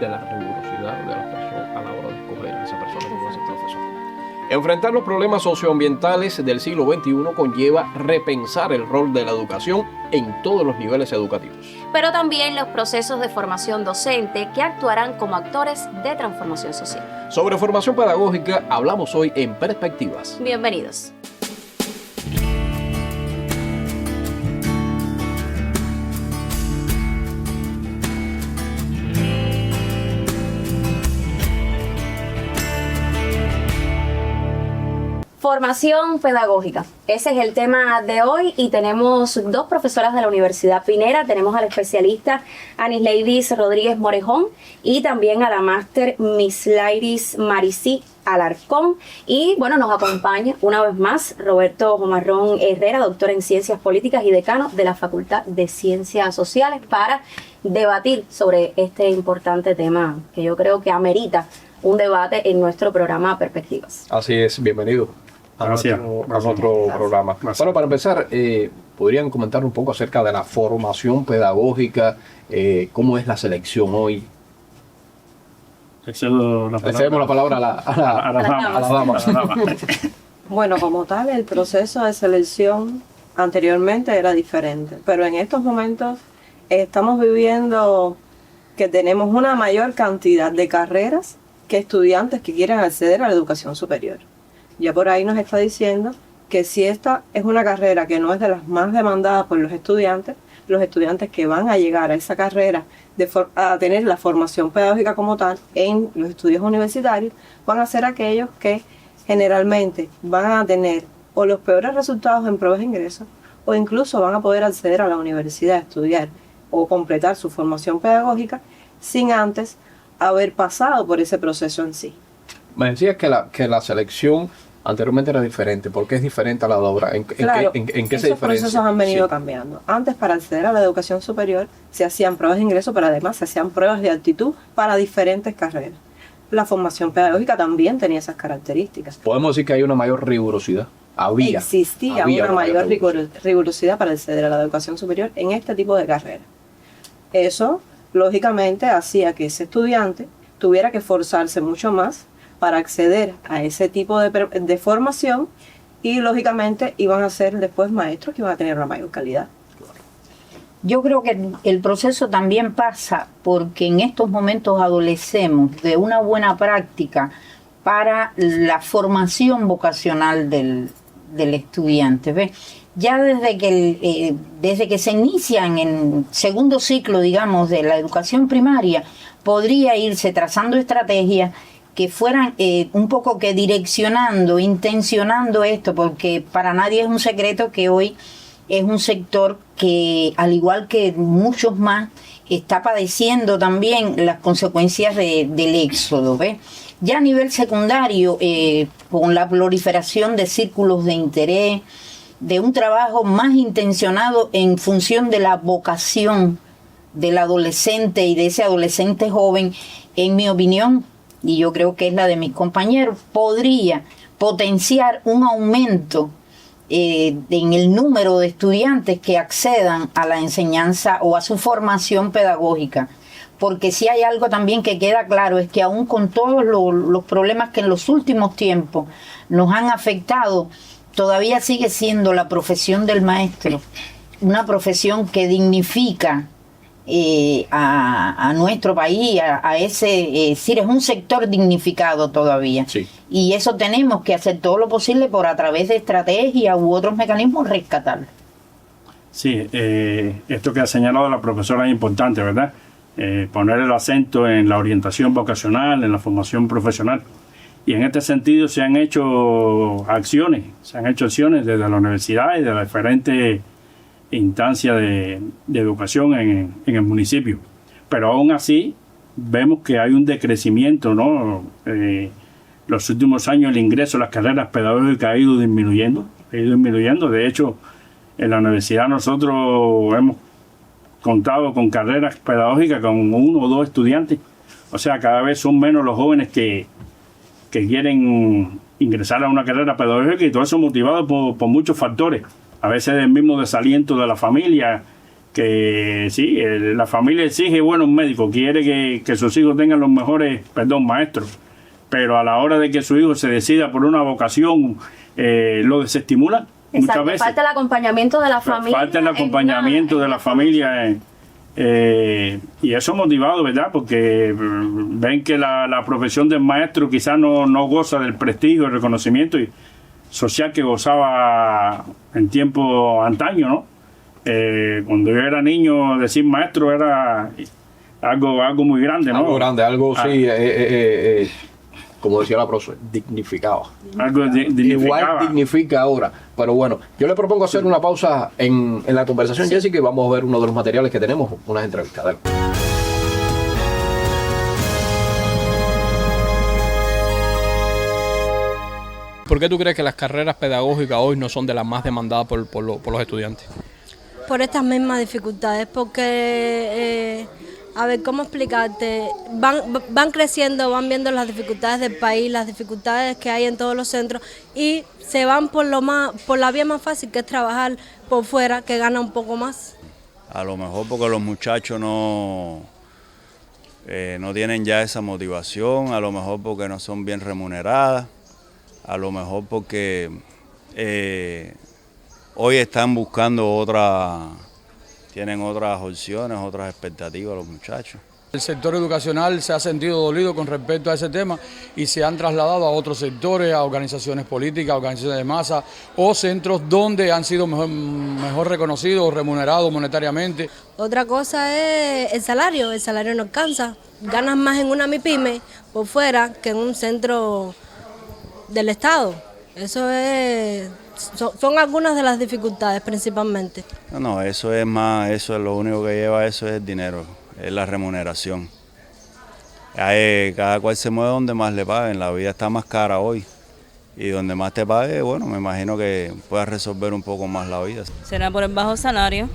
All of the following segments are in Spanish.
de la rigurosidad de las personas a la hora de escoger a esa persona que va a ser profesor. Enfrentar los problemas socioambientales del siglo XXI conlleva repensar el rol de la educación en todos los niveles educativos. Pero también los procesos de formación docente que actuarán como actores de transformación social. Sobre formación pedagógica hablamos hoy en Perspectivas. Bienvenidos. Formación pedagógica. Ese es el tema de hoy y tenemos dos profesoras de la Universidad Pinera. Tenemos a la especialista Anisleidis Rodríguez Morejón y también a la máster Mislairis Maricí Alarcón. Y bueno, nos acompaña una vez más Roberto Jomarrón Herrera, doctor en Ciencias Políticas y decano de la Facultad de Ciencias Sociales, para debatir sobre este importante tema que yo creo que amerita un debate en nuestro programa Perspectivas. Así es, bienvenido a nuestro programa. Gracias. Bueno, para empezar, ¿podrían comentar un poco acerca de la formación pedagógica? ¿Cómo es la selección hoy? Le cedemos la palabra a las damas. Bueno, como tal, el proceso de selección anteriormente era diferente, pero en estos momentos estamos viviendo que tenemos una mayor cantidad de carreras que estudiantes que quieren acceder a la educación superior. Ya por ahí nos está diciendo que si esta es una carrera que no es de las más demandadas por los estudiantes que van a llegar a esa carrera a tener la formación pedagógica como tal en los estudios universitarios, van a ser aquellos que generalmente van a tener o los peores resultados en pruebas de ingreso o incluso van a poder acceder a la universidad a estudiar o completar su formación pedagógica sin antes haber pasado por ese proceso en sí. Me decías que la selección anteriormente era diferente. ¿Por qué es diferente a la de ahora? ¿En qué se diferencia? Esos procesos han venido cambiando. Antes, para acceder a la educación superior, se hacían pruebas de ingreso, pero además se hacían pruebas de aptitud para diferentes carreras. La formación pedagógica también tenía esas características. Podemos decir que hay una mayor rigurosidad. Existía una mayor rigurosidad para acceder a la educación superior en este tipo de carreras. Eso, lógicamente, hacía que ese estudiante tuviera que esforzarse mucho más para acceder a ese tipo de formación y, lógicamente, iban a ser después maestros que iban a tener una mayor calidad. Yo creo que el proceso también pasa porque en estos momentos adolecemos de una buena práctica para la formación vocacional del estudiante. ¿Ves? Ya desde que se inician en segundo ciclo, digamos, de la educación primaria, podría irse trazando estrategias que fueran un poco que direccionando, intencionando esto, porque para nadie es un secreto que hoy es un sector que, al igual que muchos más, está padeciendo también las consecuencias del éxodo, ¿ves? Ya a nivel secundario, con la proliferación de círculos de interés, de un trabajo más intencionado en función de la vocación del adolescente y de ese adolescente joven, en mi opinión, y yo creo que es la de mis compañeros, podría potenciar un aumento en el número de estudiantes que accedan a la enseñanza o a su formación pedagógica. Porque si hay algo también que queda claro es que aún con todos los problemas que en los últimos tiempos nos han afectado, todavía sigue siendo la profesión del maestro una profesión que dignifica a nuestro país, a ese, decir, es un sector dignificado todavía. Sí. Y eso tenemos que hacer todo lo posible por a través de estrategias u otros mecanismos rescatarlo. Sí, esto que ha señalado la profesora es importante, ¿verdad? Poner el acento en la orientación vocacional, en la formación profesional. Y en este sentido se han hecho acciones desde la universidad y de las diferentes instancias de educación en el municipio. Pero aún así vemos que hay un decrecimiento, ¿no? Los últimos años el ingreso a las carreras pedagógicas ha ido disminuyendo. De hecho, en la universidad nosotros hemos contado con carreras pedagógicas con 1 o 2 estudiantes. O sea, cada vez son menos los jóvenes que quieren ingresar a una carrera pedagógica, y todo eso motivado por muchos factores. A veces el mismo desaliento de la familia, que sí, la familia exige buenos médicos, quiere que sus hijos tengan los mejores, maestros, pero a la hora de que su hijo se decida por una vocación, lo desestimulan. Muchas Exacto, veces. falta el acompañamiento de la familia. Falta el acompañamiento de la familia. Y eso motivado, ¿verdad? Porque ven que la profesión del maestro quizás no goza del prestigio, el reconocimiento social que gozaba en tiempo antaño, ¿no? Cuando yo era niño, decir maestro era algo muy grande, ¿no? Algo grande, como decía la profesora, dignificaba. Algo dignificaba. Igual dignifica ahora. Pero bueno, yo le propongo hacer una pausa en la conversación, Jessica, y vamos a ver uno de los materiales que tenemos, unas entrevistas. Dale. ¿Por qué tú crees que las carreras pedagógicas hoy no son de las más demandadas por los estudiantes? Por estas mismas dificultades, porque, a ver, ¿cómo explicarte? Van creciendo, van viendo las dificultades del país, las dificultades que hay en todos los centros y se van por la vía más fácil, que es trabajar por fuera, que gana un poco más. A lo mejor porque los muchachos no tienen ya esa motivación, a lo mejor porque no son bien remuneradas, a lo mejor porque hoy están buscando tienen otras opciones, otras expectativas los muchachos. El sector educacional se ha sentido dolido con respecto a ese tema y se han trasladado a otros sectores, a organizaciones políticas, a organizaciones de masa o centros donde han sido mejor reconocidos o remunerados monetariamente. Otra cosa es el salario no alcanza. Ganas más en una MIPYME por fuera que en un centro del Estado. Eso son algunas de las dificultades principalmente. No, eso es lo único que lleva eso es el dinero, es la remuneración. Cada cual se mueve donde más le paguen, la vida está más cara hoy y donde más te pague, bueno, me imagino que puedas resolver un poco más la vida. Será por el bajo salario,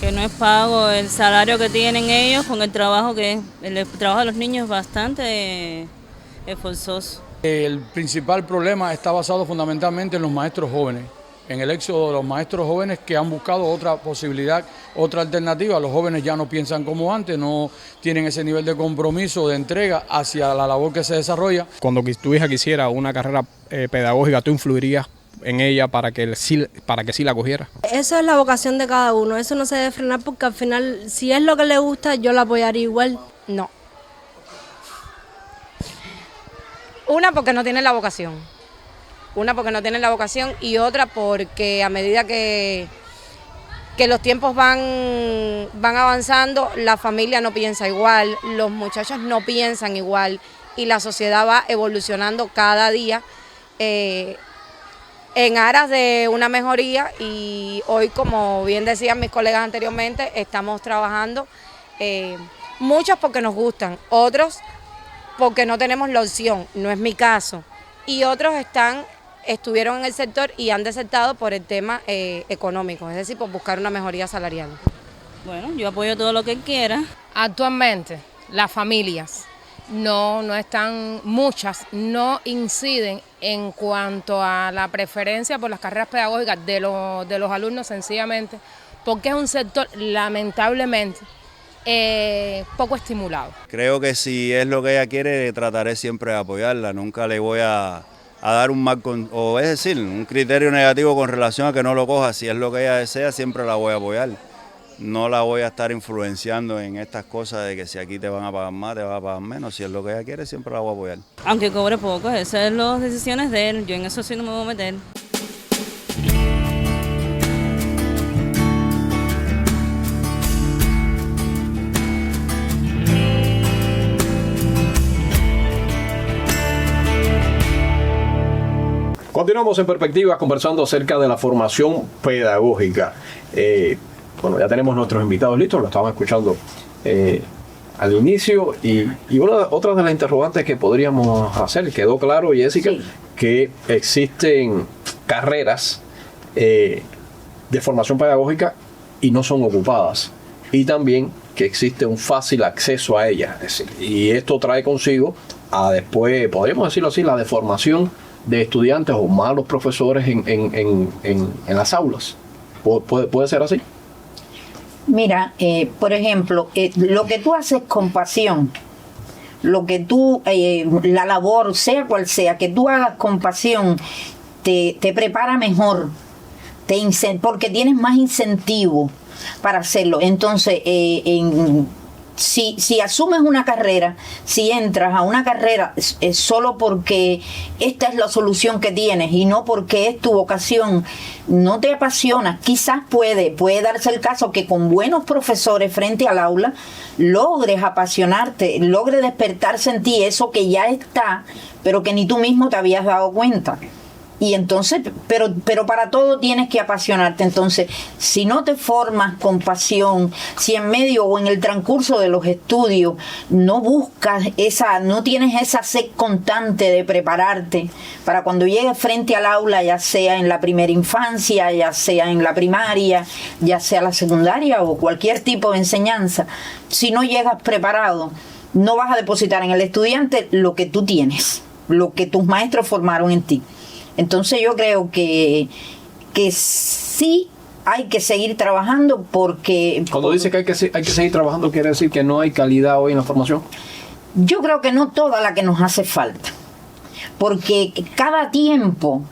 que no es pago el salario que tienen ellos con el trabajo de los niños es bastante esforzoso. El principal problema está basado fundamentalmente en los maestros jóvenes, en el éxodo de los maestros jóvenes que han buscado otra posibilidad, otra alternativa. Los jóvenes ya no piensan como antes, no tienen ese nivel de compromiso, de entrega hacia la labor que se desarrolla. Cuando tu hija quisiera una carrera pedagógica, ¿tú influirías en ella para que sí la cogiera? Eso es la vocación de cada uno, eso no se debe frenar porque al final, si es lo que le gusta, yo la apoyaría igual. No. Una, porque no tienen la vocación. Y otra porque a medida que los tiempos van avanzando, la familia no piensa igual, los muchachos no piensan igual y la sociedad va evolucionando cada día en aras de una mejoría y hoy, como bien decían mis colegas anteriormente, estamos trabajando, muchos porque nos gustan, otros porque no tenemos la opción, no es mi caso, y otros estuvieron en el sector y han desertado por el tema económico, es decir, por buscar una mejoría salarial. Bueno, yo apoyo todo lo que quiera. Actualmente, las familias muchas no inciden en cuanto a la preferencia por las carreras pedagógicas de los alumnos sencillamente, porque es un sector lamentablemente poco estimulado. Creo que si es lo que ella quiere, trataré siempre de apoyarla, nunca le voy a dar un criterio negativo con relación a que no lo coja. Si es lo que ella desea, siempre la voy a apoyar. No la voy a estar influenciando en estas cosas de que si aquí te van a pagar más, te van a pagar menos. Si es lo que ella quiere, siempre la voy a apoyar. Aunque cobre poco, esas son las decisiones de él, yo en eso sí no me voy a meter. Continuamos en Perspectivas conversando acerca de la formación pedagógica. Bueno, ya tenemos nuestros invitados listos, lo estaban escuchando al inicio y otra de las interrogantes que podríamos hacer, quedó claro, Jessica, sí, que existen carreras de formación pedagógica y no son ocupadas, y también que existe un fácil acceso a ellas, es decir, y esto trae consigo después, podríamos decirlo así, la deformación de estudiantes o malos profesores en las aulas. ¿Puede ser así? Mira, por ejemplo, lo que tú haces con pasión, lo que tú, la labor, sea cual sea, que tú hagas con pasión, te prepara mejor, porque tienes más incentivo para hacerlo. Entonces, si asumes una carrera, si entras a una carrera solo porque esta es la solución que tienes y no porque es tu vocación, no te apasiona, quizás puede darse el caso que con buenos profesores frente al aula logres apasionarte, logres despertarse en ti eso que ya está, pero que ni tú mismo te habías dado cuenta. Y entonces, pero para todo tienes que apasionarte. Entonces, si no te formas con pasión, si en medio o en el transcurso de los estudios no buscas no tienes esa sed constante de prepararte para cuando llegues frente al aula, ya sea en la primera infancia, ya sea en la primaria, ya sea la secundaria o cualquier tipo de enseñanza, si no llegas preparado, no vas a depositar en el estudiante lo que tú tienes, lo que tus maestros formaron en ti. Entonces yo creo que sí hay que seguir trabajando porque... Cuando dice que hay que seguir trabajando, ¿quiere decir que no hay calidad hoy en la formación? Yo creo que no toda la que nos hace falta, porque cada tiempo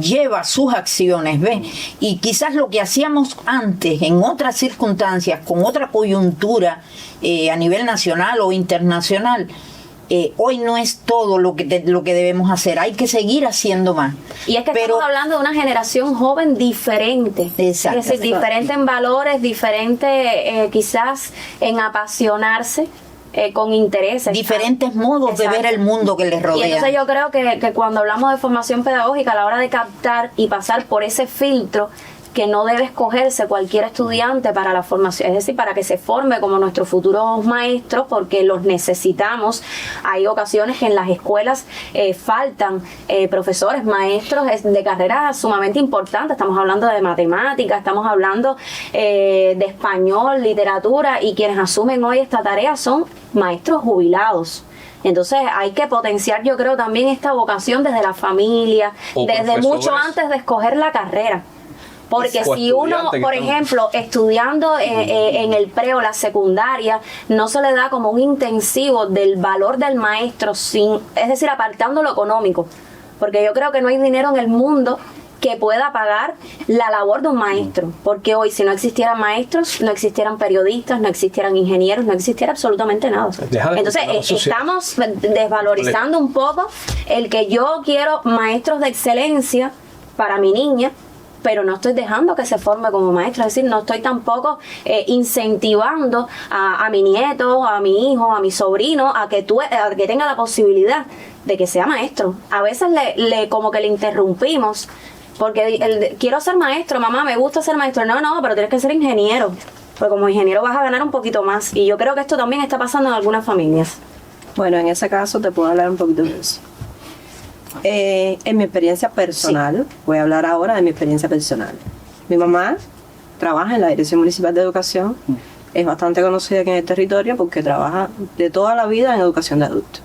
lleva sus acciones, ¿ves? Y quizás lo que hacíamos antes, en otras circunstancias, con otra coyuntura a nivel nacional o internacional, hoy no es todo lo que debemos hacer, hay que seguir haciendo más. Y es que estamos hablando de una generación joven diferente. Exacto. Es decir, diferente en valores, diferente quizás en apasionarse. Con intereses. Diferentes modos de ver el mundo que les rodea. Y entonces yo creo que cuando hablamos de formación pedagógica, a la hora de captar y pasar por ese filtro, que no debe escogerse cualquier estudiante para la formación, es decir, para que se forme como nuestros futuros maestros, porque los necesitamos. Hay ocasiones que en las escuelas faltan profesores, maestros de carreras sumamente importantes. Estamos hablando de matemáticas, estamos hablando de español, literatura, y quienes asumen hoy esta tarea son maestros jubilados. Entonces hay que potenciar, yo creo, también esta vocación desde la familia, desde mucho antes de escoger la carrera. Porque si uno, por ejemplo, estudiando en el pre o la secundaria, no se le da como un intensivo del valor del maestro, es decir, apartando lo económico. Porque yo creo que no hay dinero en el mundo que pueda pagar la labor de un maestro. Porque hoy, si no existieran maestros, no existieran periodistas, no existieran ingenieros, no existiera absolutamente nada. Entonces, estamos desvalorizando un poco el que yo quiero maestros de excelencia para mi niña, pero no estoy dejando que se forme como maestro. Es decir, no estoy tampoco incentivando a mi nieto, a mi hijo, a mi sobrino, a que tenga la posibilidad de que sea maestro. A veces como que le interrumpimos, porque quiero ser maestro, mamá, me gusta ser maestro. No, pero tienes que ser ingeniero, porque como ingeniero vas a ganar un poquito más. Y yo creo que esto también está pasando en algunas familias. Bueno, en ese caso te puedo hablar un poquito de eso. En mi experiencia personal, voy a hablar ahora de mi experiencia personal. Mi mamá trabaja en la Dirección Municipal de Educación, es bastante conocida aquí en el territorio porque trabaja de toda la vida en educación de adultos.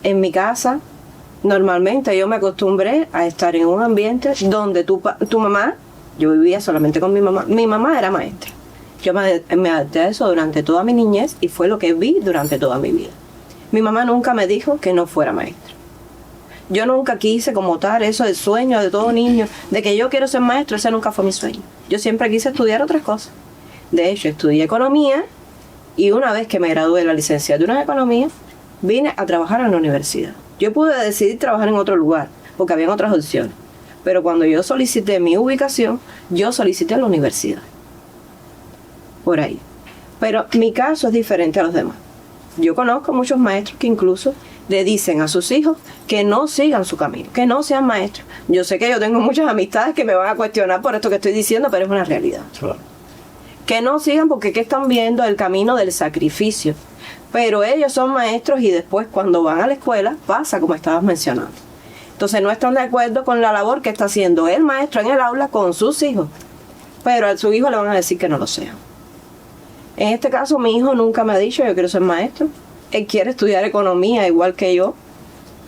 En mi casa, normalmente yo me acostumbré a estar en un ambiente donde tu mamá, yo vivía solamente con mi mamá era maestra. Yo me adapté a eso durante toda mi niñez y fue lo que vi durante toda mi vida. Mi mamá nunca me dijo que no fuera maestra. Yo nunca quise como tal, eso del sueño de todo niño, de que yo quiero ser maestro, ese nunca fue mi sueño. Yo siempre quise estudiar otras cosas. De hecho, estudié economía y una vez que me gradué de la licenciatura en economía, vine a trabajar en la universidad. Yo pude decidir trabajar en otro lugar, porque había otras opciones. Pero cuando yo solicité mi ubicación, yo solicité la universidad. Por ahí. Pero mi caso es diferente a los demás. Yo conozco muchos maestros que incluso le dicen a sus hijos que no sigan su camino, que no sean maestros. Yo sé que yo tengo muchas amistades que me van a cuestionar por esto que estoy diciendo, pero es una realidad. Claro. Que no sigan porque ¿qué están viendo? El camino del sacrificio. Pero ellos son maestros y después cuando van a la escuela pasa como estabas mencionando. Entonces no están de acuerdo con la labor que está haciendo el maestro en el aula con sus hijos. Pero a su hijo le van a decir que no lo sean. En este caso mi hijo nunca me ha dicho yo quiero ser maestro. Él quiere estudiar economía igual que yo,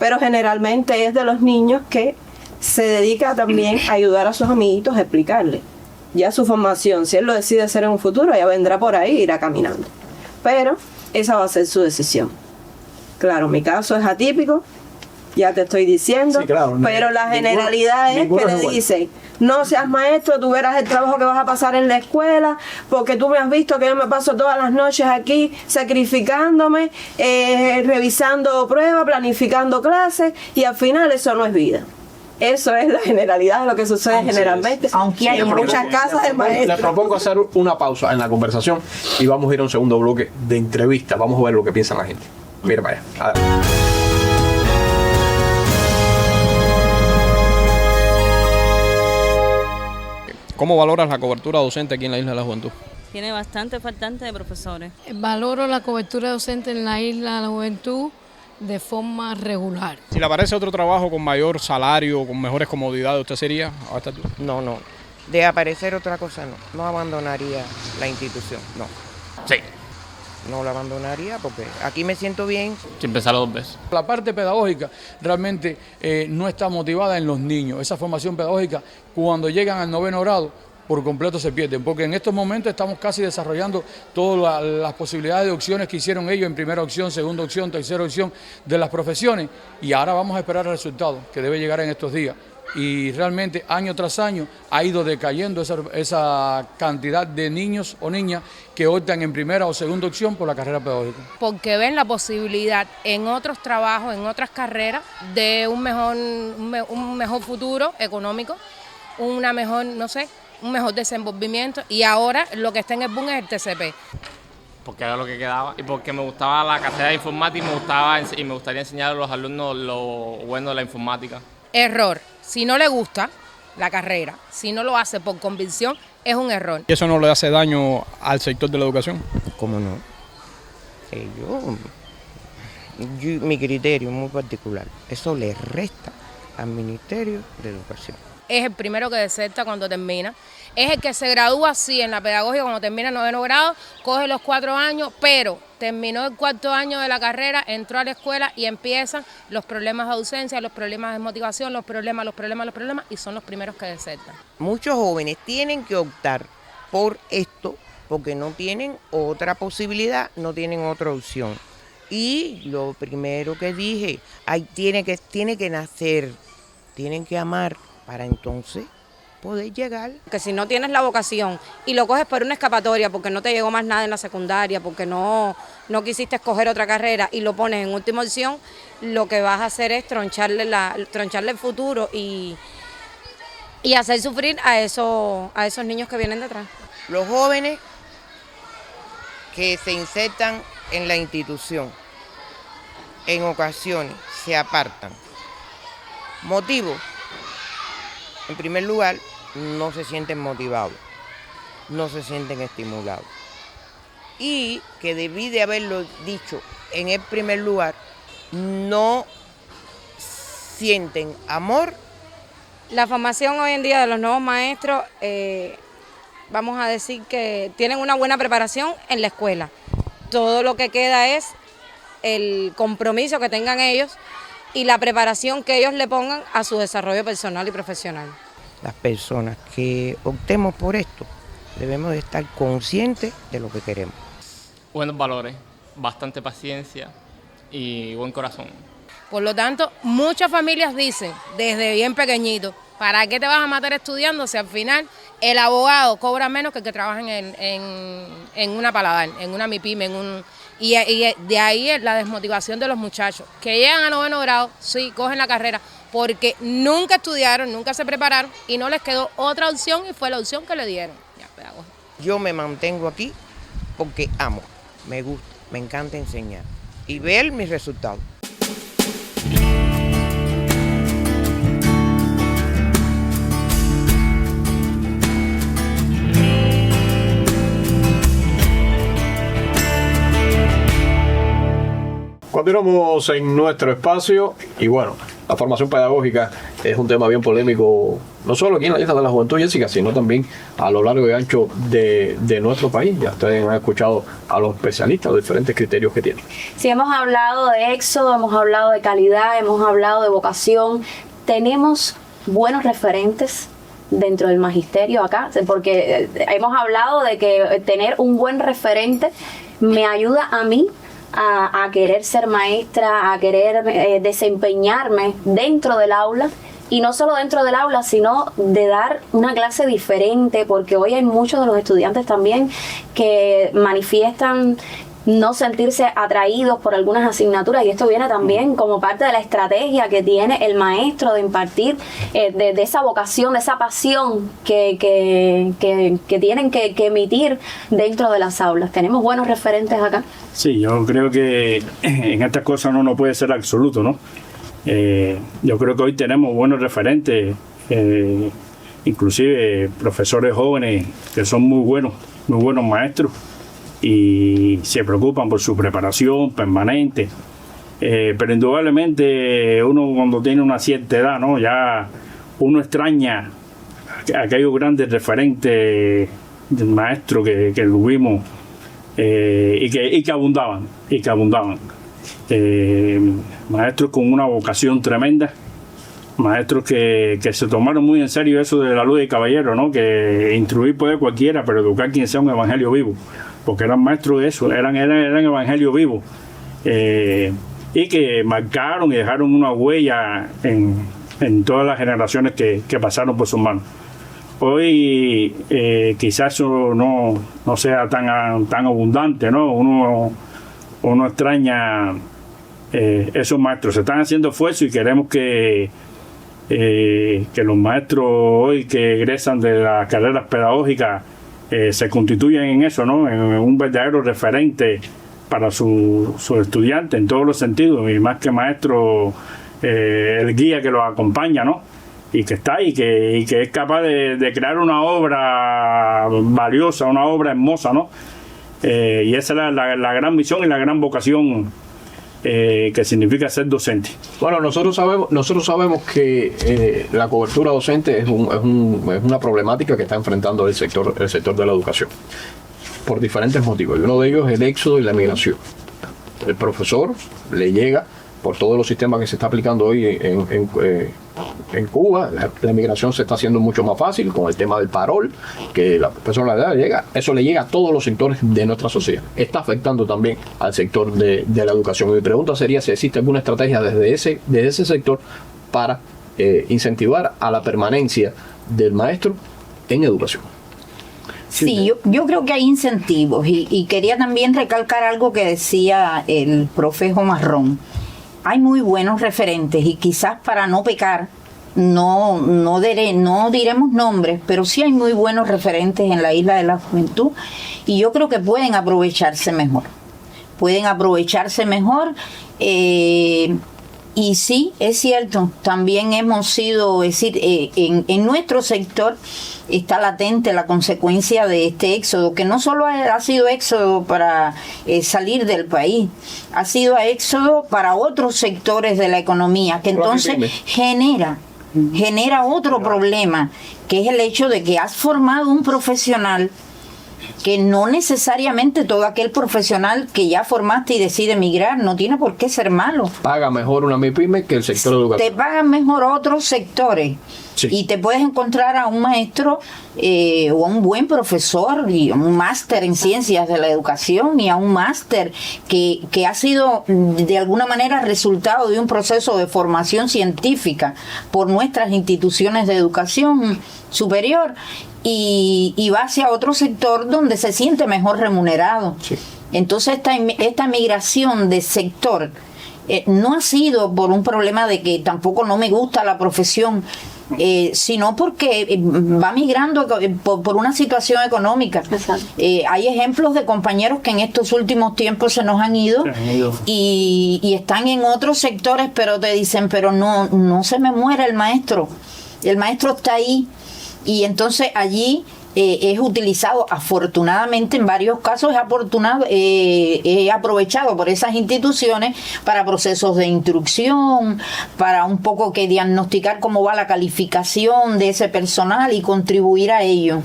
pero generalmente es de los niños que se dedica también a ayudar a sus amiguitos a explicarle. Ya su formación, si él lo decide hacer en un futuro, ya vendrá por ahí e irá caminando. Pero esa va a ser su decisión. Claro, mi caso es atípico, ya te estoy diciendo, Sí, claro, pero la generalidad es que le dicen, no seas maestro, tú verás el trabajo que vas a pasar en la escuela, porque tú me has visto que yo me paso todas las noches aquí sacrificándome, revisando pruebas, planificando clases, y al final eso no es vida. Eso es la generalidad de lo que sucede generalmente, Aunque hay en muchas casas de Les maestros. propongo hacer una pausa en la conversación y vamos a ir a un segundo bloque de entrevista. Vamos a ver lo que piensa la gente. Mira para allá. Adelante. ¿Cómo valoras la cobertura docente aquí en la Isla de la Juventud? Tiene bastante faltante de profesores. Valoro la cobertura docente en la Isla de la Juventud de forma regular. Si le aparece otro trabajo con mayor salario, con mejores comodidades, ¿usted sería? No. De aparecer otra cosa, no. No abandonaría la institución, no. Sí. No la abandonaría porque aquí me siento bien. Sin pensarlo dos veces. La parte pedagógica realmente no está motivada en los niños. Esa formación pedagógica, cuando llegan al 9º grado, por completo se pierden, porque en estos momentos estamos casi desarrollando todas las posibilidades de opciones que hicieron ellos en primera opción, segunda opción, tercera opción de las profesiones, y ahora vamos a esperar el resultado que debe llegar en estos días. Y realmente año tras año ha ido decayendo esa cantidad de niños o niñas que optan en primera o segunda opción por la carrera pedagógica. Porque ven la posibilidad en otros trabajos, en otras carreras, de un mejor futuro económico, una mejor, no sé, un mejor desenvolvimiento, y ahora lo que está en el boom es el TCP. Porque era lo que quedaba y porque me gustaba la carrera de informática y me gustaría enseñar a los alumnos lo bueno de la informática. Error. Si no le gusta la carrera, si no lo hace por convicción, es un error. ¿Y eso no le hace daño al sector de la educación? ¿Cómo no? Mi criterio muy particular, eso le resta al Ministerio de Educación. Es el primero que deserta cuando termina, es el que se gradúa así en la pedagogía cuando termina el 9º grado, coge los 4 años, pero terminó el 4º año de la carrera, entró a la escuela y empiezan los problemas de ausencia, los problemas de motivación, los problemas, y son los primeros que desertan. Muchos jóvenes tienen que optar por esto porque no tienen otra posibilidad, no tienen otra opción. Y lo primero que dije, tiene que nacer, tienen que amar para entonces poder llegar. Que si no tienes la vocación y lo coges por una escapatoria porque no te llegó más nada en la secundaria, porque no quisiste escoger otra carrera y lo pones en última opción, lo que vas a hacer es troncharle el futuro y hacer sufrir a esos niños que vienen detrás. Los jóvenes que se insertan en la institución, en ocasiones se apartan. Motivo, en primer lugar, no se sienten motivados, no se sienten estimulados. Y que debí de haberlo dicho en el primer lugar, no sienten amor. La formación hoy en día de los nuevos maestros, vamos a decir que tienen una buena preparación en la escuela. Todo lo que queda es el compromiso que tengan ellos y la preparación que ellos le pongan a su desarrollo personal y profesional. Las personas que optemos por esto debemos de estar conscientes de lo que queremos. Buenos valores, bastante paciencia y buen corazón. Por lo tanto, muchas familias dicen desde bien pequeñito, ¿para qué te vas a matar estudiando si al final el abogado cobra menos que el que trabaja en una paladar, en una MIPYME, y de ahí es la desmotivación de los muchachos, que llegan a 9º grado, sí, cogen la carrera, porque nunca estudiaron, nunca se prepararon y no les quedó otra opción y fue la opción que le dieron. Yo me mantengo aquí porque amo, me gusta, me encanta enseñar y ver mis resultados. Continuamos en nuestro espacio y bueno, la formación pedagógica es un tema bien polémico, no solo aquí en la Isla de la Juventud, Jessica, sino también a lo largo y ancho de nuestro país. Ya ustedes han escuchado a los especialistas, los diferentes criterios que tienen. Sí, hemos hablado de éxodo, hemos hablado de calidad, hemos hablado de vocación. Tenemos buenos referentes dentro del magisterio acá? Porque hemos hablado de que tener un buen referente me ayuda a mí a querer ser maestra, a querer desempeñarme dentro del aula. Y no solo dentro del aula, sino de dar una clase diferente, porque hoy hay muchos de los estudiantes también que manifiestan no sentirse atraídos por algunas asignaturas, y esto viene también como parte de la estrategia que tiene el maestro de impartir, de esa vocación, de esa pasión que tienen que emitir dentro de las aulas. ¿Tenemos buenos referentes acá? Sí, yo creo que en estas cosas no puede ser absoluto, ¿no? Yo creo que hoy tenemos buenos referentes, inclusive profesores jóvenes que son muy buenos maestros y se preocupan por su preparación permanente, pero indudablemente uno cuando tiene una cierta edad, ¿no? Ya uno extraña aquellos grandes referentes del maestro que tuvimos y que abundaban. Maestros con una vocación tremenda, maestros que se tomaron muy en serio eso de la luz de caballero, ¿no? Que instruir puede cualquiera, pero educar quien sea un evangelio vivo, porque eran maestros de eso, eran evangelio vivo, y que marcaron y dejaron una huella en todas las generaciones que pasaron por sus manos. Hoy quizás eso no sea tan abundante, ¿no? Uno extraña esos maestros. Se están haciendo esfuerzos y queremos que los maestros hoy que egresan de las carreras pedagógicas se constituyan en eso, ¿no? En un verdadero referente para sus estudiantes en todos los sentidos, y más que maestro, el guía que los acompaña, ¿no? Y que está ahí, y que es capaz de crear una obra valiosa, una obra hermosa, ¿no? Y esa es la gran misión y la gran vocación que significa ser docente. Bueno, nosotros sabemos que la cobertura docente es una problemática que está enfrentando el sector de la educación por diferentes motivos, y uno de ellos es el éxodo y la migración. El profesor le llega por todos los sistemas que se está aplicando hoy en Cuba. La migración se está haciendo mucho más fácil con el tema del parol, que la persona llega. Eso le llega a todos los sectores de nuestra sociedad. Está afectando también al sector de la educación. Mi pregunta sería si existe alguna estrategia desde ese sector para incentivar a la permanencia del maestro en educación. Sí, yo creo que hay incentivos, y quería también recalcar algo que decía el profe Marrón. Hay muy buenos referentes, y quizás para no pecar no diremos nombres, pero sí hay muy buenos referentes en la Isla de la Juventud, y yo creo que pueden aprovecharse mejor. Y sí, es cierto, también hemos sido, es decir, en nuestro sector está latente la consecuencia de este éxodo, que no solo ha sido éxodo para salir del país, ha sido éxodo para otros sectores de la economía, que entonces genera otro problema, que es el hecho de que has formado un profesional que no necesariamente todo aquel profesional que ya formaste y decide emigrar no tiene por qué ser malo. Paga mejor una MIPYME que el sector educativo. Te pagan mejor otros sectores. Sí. Y te puedes encontrar a un maestro o a un buen profesor y a un máster en ciencias de la educación, y a un máster que ha sido de alguna manera resultado de un proceso de formación científica por nuestras instituciones de educación superior, y va hacia otro sector donde se siente mejor remunerado. Sí. Entonces esta migración de sector no ha sido por un problema de que tampoco no me gusta la profesión, sino porque va migrando por una situación económica. Hay ejemplos de compañeros que en estos últimos tiempos se nos han ido y están en otros sectores, pero te dicen, pero no se me muere el maestro está ahí. Y entonces allí es utilizado, afortunadamente en varios casos es aprovechado por esas instituciones para procesos de instrucción, para un poco que diagnosticar cómo va la calificación de ese personal y contribuir a ello.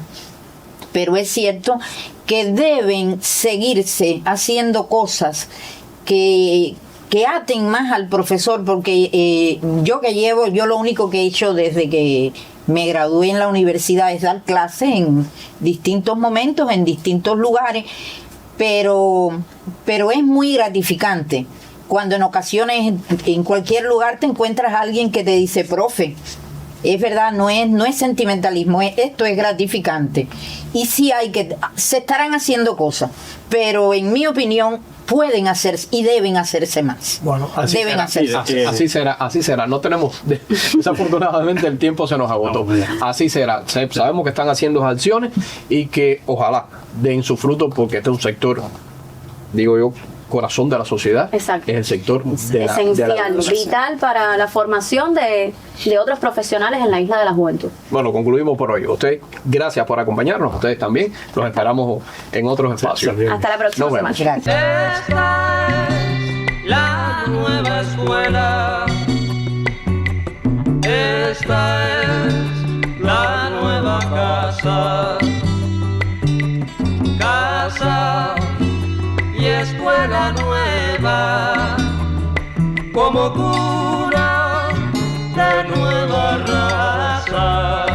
Pero es cierto que deben seguirse haciendo cosas que aten más al profesor, porque yo lo único que he hecho desde que Me gradué en la universidad, es dar clases en distintos momentos, en distintos lugares, pero es muy gratificante cuando en ocasiones en cualquier lugar te encuentras a alguien que te dice, profe, es verdad, no es sentimentalismo, esto es gratificante. Y sí se estarán haciendo cosas, pero en mi opinión pueden hacerse y deben hacerse más. Bueno, así deben será, hacerse. así será. No tenemos, desafortunadamente el tiempo se nos agotó. Así será. Sabemos que están haciendo acciones y que ojalá den su fruto, porque este es un sector, digo yo, corazón de la sociedad. Exacto. Es el sector esencial, vital para la formación de otros profesionales en la Isla de la Juventud. Bueno, concluimos por hoy. Usted, gracias por acompañarnos. Ustedes también. Los esperamos en otros espacios. Hasta la próxima semana. Gracias. Esta es la nueva escuela. Esta es la nueva casa. Casa y escuela nueva, como cuna de nueva raza.